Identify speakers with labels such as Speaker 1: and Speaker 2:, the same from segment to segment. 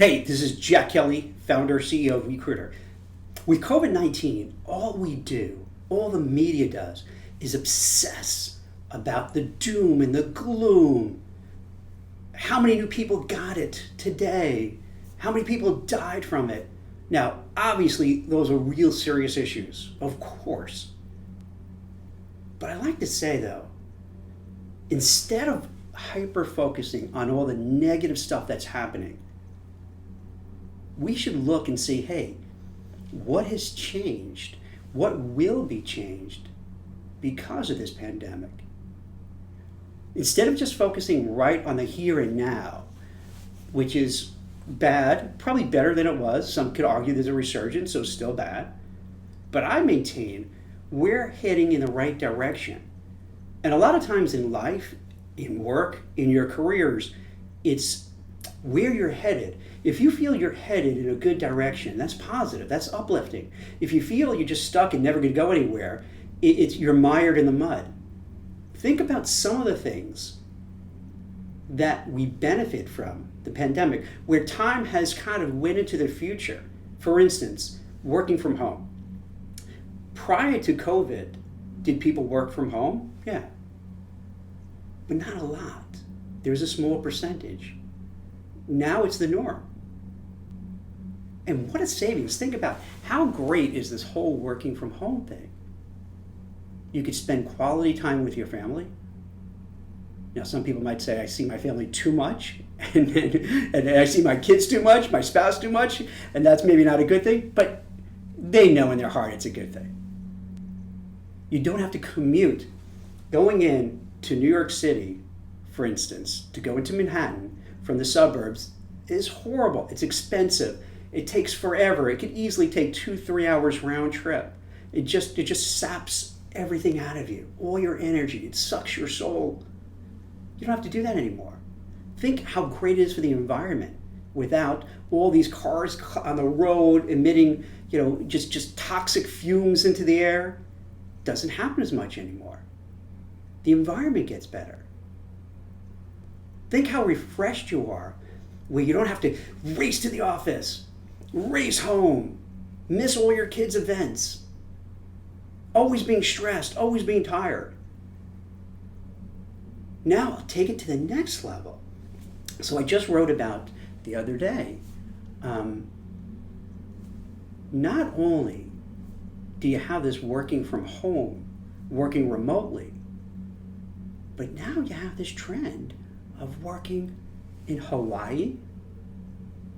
Speaker 1: Hey, this is Jack Kelly, founder, CEO of WeCruitr. With COVID-19, all we do, all the media does, is obsess about the doom and the gloom. How many new people got it today? How many people died from it? Now, obviously, those are real serious issues, of course. But I like to say, though, instead of hyper-focusing on all the negative stuff that's happening, we should look and see, hey, what has changed? What will be changed because of this pandemic? Instead of just focusing right on the here and now, which is bad, probably better than it was. Some could argue there's a resurgence, so still bad. But I maintain we're heading in the right direction. And a lot of times in life, in work, in your careers, it's where you're headed. If you feel you're headed in a good direction, that's positive, that's uplifting. If you feel you're just stuck and never going to go anywhere, you're mired in the mud. Think about some of the things that we benefit from the pandemic, where time has kind of went into the future. For instance, working from home. Prior to COVID, did people work from home? Yeah. But not a lot. There's a small percentage. Now it's the norm. And what a savings. Think about how great is this whole working from home thing. You could spend quality time with your family. Now, some people might say, I see my family too much, and I see my kids too much, my spouse too much, and that's maybe not a good thing, but they know in their heart it's a good thing. You don't have to commute. Going in to New York City, for instance, to go into Manhattan from the suburbs is horrible. It's expensive. It takes forever. It could easily take 2-3 hours round trip. It just saps everything out of you, all your energy. It sucks your soul. You don't have to do that anymore. Think how great it is for the environment without all these cars on the road emitting, just toxic fumes into the air. Doesn't happen as much anymore. The environment gets better. Think how refreshed you are where you don't have to race to the office, race home, miss all your kids' events, always being stressed, always being tired. Now I'll take it to the next level. So I just wrote about the other day, not only do you have this working from home, working remotely, but now you have this trend of working in Hawaii,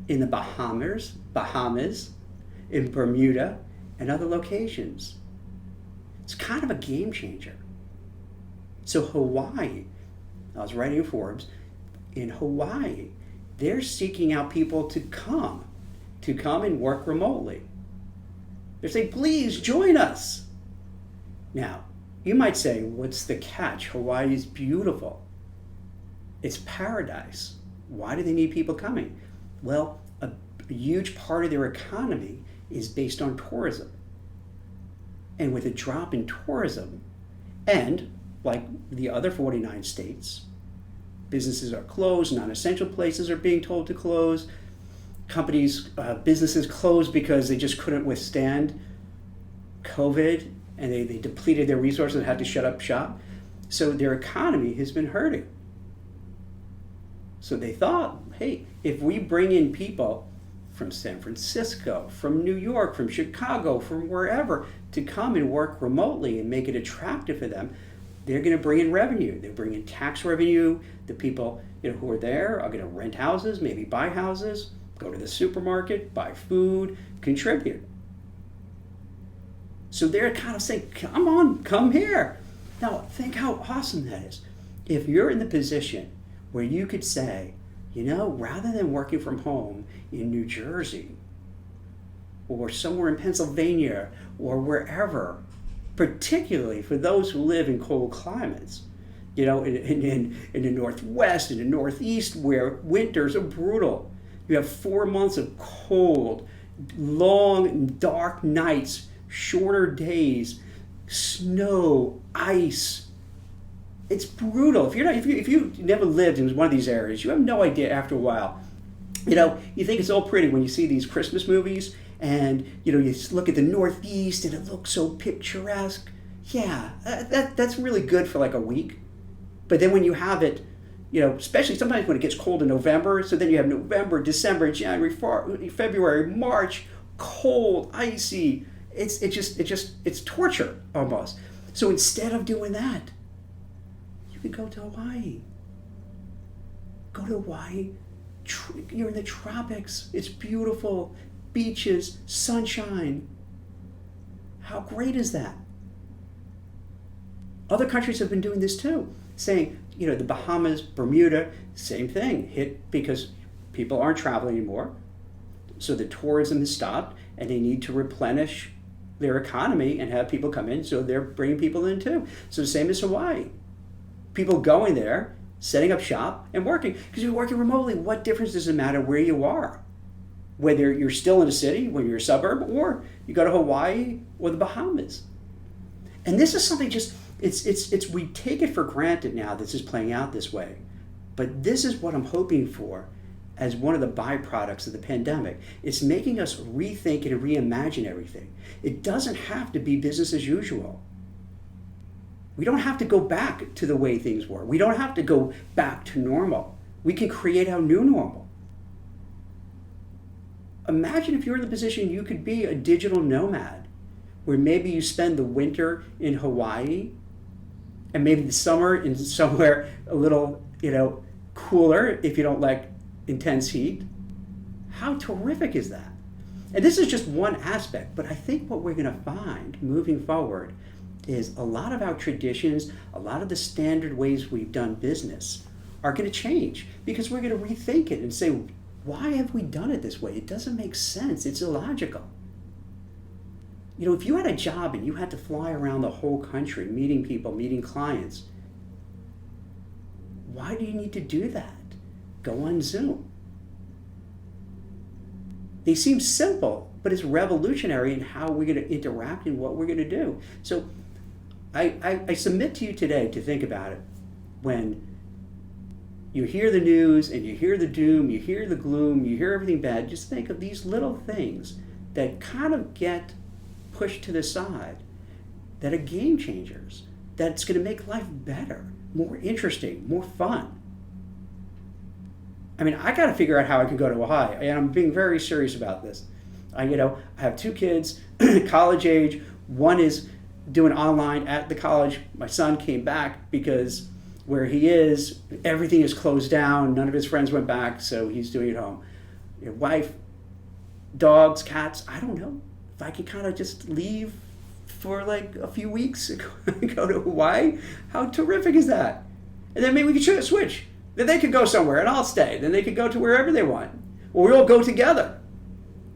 Speaker 1: in the Bahamas, in Bermuda, and other locations. It's kind of a game changer. So Hawaii, I was writing in Forbes, in Hawaii, they're seeking out people to come and work remotely. They're saying, please join us. Now, you might say, what's the catch? Hawaii is beautiful. It's paradise. Why do they need people coming? Well, a huge part of their economy is based on tourism. And with a drop in tourism, and like the other 49 states, businesses are closed, non-essential places are being told to close, businesses closed because they just couldn't withstand COVID and they depleted their resources and had to shut up shop. So their economy has been hurting. So they thought, hey, if we bring in people from San Francisco, from New York, from Chicago, from wherever, to come and work remotely and make it attractive for them, they're going to bring in revenue. They bring in tax revenue. The people who are there are going to rent houses, maybe buy houses, go to the supermarket, buy food, contribute. So they're kind of saying, come on, come here. Now, think how awesome that is. If you're in the position where you could say, rather than working from home in New Jersey or somewhere in Pennsylvania or wherever, particularly for those who live in cold climates, in the Northwest, in the Northeast, where winters are brutal. You have 4 months of cold, long, dark nights, shorter days, snow, ice. It's brutal. If you never lived in one of these areas, you have no idea after a while You think it's all pretty when you see these Christmas movies and, you look at the Northeast and it looks so picturesque. Yeah, that's really good for like a week. But then when you have it, especially sometimes when it gets cold in November, so then you have November, December, January, February, March, cold, icy. It's torture almost. So instead of doing that, you could go to Hawaii. Go to Hawaii. You're in the tropics. It's beautiful. Beaches, sunshine. How great is that? Other countries have been doing this too, saying, the Bahamas, Bermuda, same thing, hit because people aren't traveling anymore. So the tourism has stopped and they need to replenish their economy and have people come in, so they're bringing people in too. So the same as Hawaii. People going there, setting up shop and working. Because you're working remotely, what difference does it matter where you are? Whether you're still in a city, when you're a suburb, or you go to Hawaii or the Bahamas. And this is something it's we take it for granted now this is playing out this way. But this is what I'm hoping for as one of the byproducts of the pandemic. It's making us rethink and reimagine everything. It doesn't have to be business as usual. We don't have to go back to the way things were. We don't have to go back to normal. We can create our new normal. Imagine if you're in the position you could be a digital nomad, where maybe you spend the winter in Hawaii and maybe the summer in somewhere a little, cooler if you don't like intense heat. How terrific is that? And this is just one aspect, but I think what we're going to find moving forward is a lot of our traditions, a lot of the standard ways we've done business are going to change, because we're going to rethink it and say, why have we done it this way? It doesn't make sense. It's illogical. If you had a job and you had to fly around the whole country, meeting people, meeting clients, why do you need to do that? Go on Zoom. They seem simple, but it's revolutionary in how we're going to interact and what we're going to do. So I submit to you today to think about it. When you hear the news and you hear the doom, you hear the gloom, you hear everything bad, just think of these little things that kind of get pushed to the side, that are game changers, that's going to make life better, more interesting, more fun. I got to figure out how I can go to Hawaii, and I'm being very serious about this. I have 2 kids, college age. One is doing online at the college. My son came back because where he is, everything is closed down. None of his friends went back, so he's doing it home. Your wife, dogs, cats, I don't know. If I could kind of just leave for like a few weeks and go to Hawaii, how terrific is that? And then maybe we could switch. Then they could go somewhere and I'll stay. Then they could go to wherever they want. Or we all go together.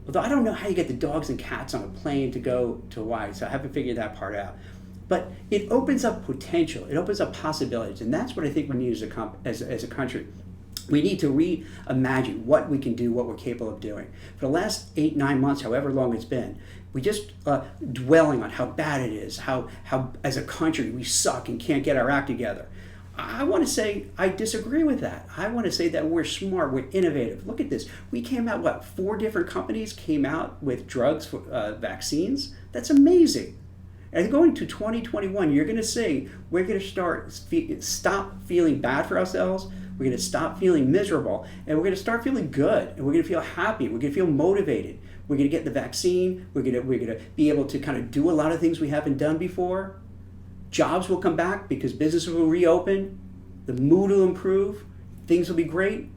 Speaker 1: Although I don't know how you get the dogs and cats on a plane to go to Hawaii, so I haven't figured that part out. But it opens up potential. It opens up possibilities. And that's what I think we need as a country. We need to reimagine what we can do, what we're capable of doing. For the last 8-9 months, however long it's been, we just dwelling on how bad it is, how as a country we suck and can't get our act together. I want to say I disagree with that. I want to say that we're smart, we're innovative. Look at this. We came out, 4 different companies came out with drugs for vaccines? That's amazing. And going to 2021, you're going to see we're going to stop feeling bad for ourselves. We're going to stop feeling miserable, and we're going to start feeling good, and we're going to feel happy. We're going to feel motivated. We're going to get the vaccine. We're going to be able to kind of do a lot of things we haven't done before. Jobs will come back because businesses will reopen. The mood will improve. Things will be great.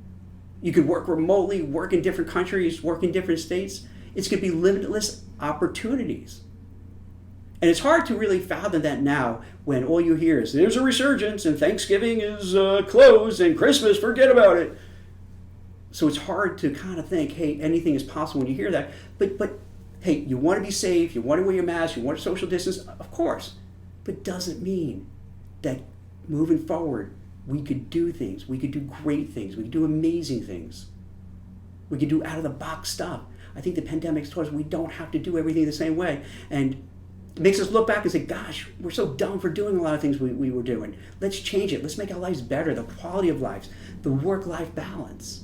Speaker 1: You could work remotely, work in different countries, work in different states. It's going to be limitless opportunities. And it's hard to really fathom that now when all you hear is there's a resurgence and Thanksgiving is closed and Christmas, forget about it. So it's hard to kind of think, hey, anything is possible when you hear that. But hey, you want to be safe, you want to wear your mask, you want to social distance, of course. But doesn't mean that moving forward, we could do things. We could do great things. We could do amazing things. We could do out-of-the-box stuff. I think the pandemic's taught us we don't have to do everything the same way. And it makes us look back and say, gosh, we're so dumb for doing a lot of things we were doing. Let's change it. Let's make our lives better, the quality of lives, the work-life balance.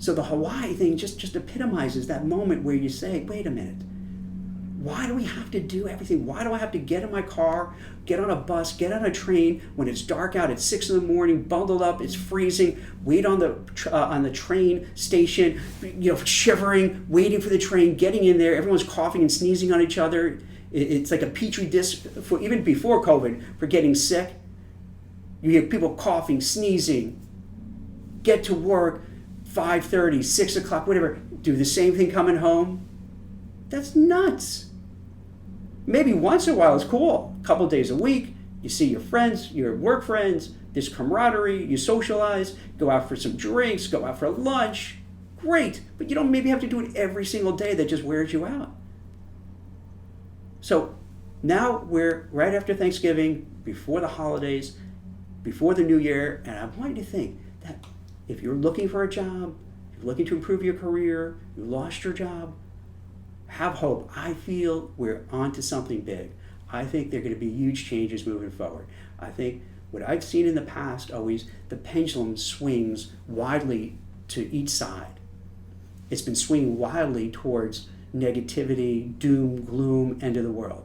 Speaker 1: So the Hawaii thing just epitomizes that moment where you say, wait a minute, why do we have to do everything? Why do I have to get in my car, get on a bus, get on a train when it's dark out at 6 in the morning, bundled up, it's freezing, wait on the train station, shivering, waiting for the train, getting in there, everyone's coughing and sneezing on each other. It's like a petri dish, even before COVID, for getting sick. You hear people coughing, sneezing, get to work, 5:30, 6 o'clock, whatever, do the same thing coming home. That's nuts. Maybe once in a while it's cool. A couple days a week, you see your friends, your work friends, there's camaraderie, you socialize, go out for some drinks, go out for lunch. Great, but you don't maybe have to do it every single day. That just wears you out. So now we're right after Thanksgiving, before the holidays, before the new year, and I want you to think that if you're looking for a job, you're looking to improve your career, you lost your job, have hope. I feel we're onto something big. I think there are going to be huge changes moving forward. I think what I've seen in the past, always, the pendulum swings widely to each side. It's been swinging wildly towards negativity, doom, gloom, end of the world.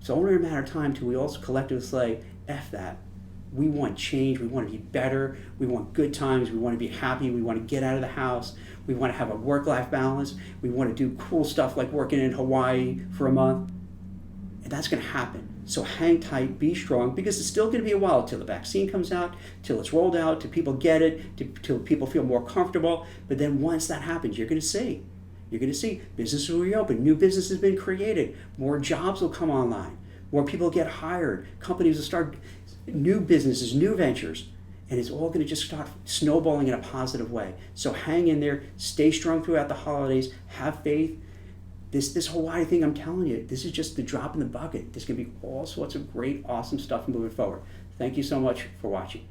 Speaker 1: It's only a matter of time till we also collectively say, F that. We want change, we want to be better, we want good times, we want to be happy, we want to get out of the house, we want to have a work-life balance, we want to do cool stuff like working in Hawaii for a month. And that's going to happen. So hang tight, be strong, because it's still going to be a while till the vaccine comes out, till it's rolled out, till people get it, till people feel more comfortable. But then once that happens, you're going to see. You're going to see businesses will reopen, new business has been created, more jobs will come online, more people get hired, companies will start new businesses, new ventures, and it's all going to just start snowballing in a positive way. So hang in there, stay strong throughout the holidays, have faith. This Hawaii thing, I'm telling you, this is just the drop in the bucket. There's going to be all sorts of great, awesome stuff moving forward. Thank you so much for watching.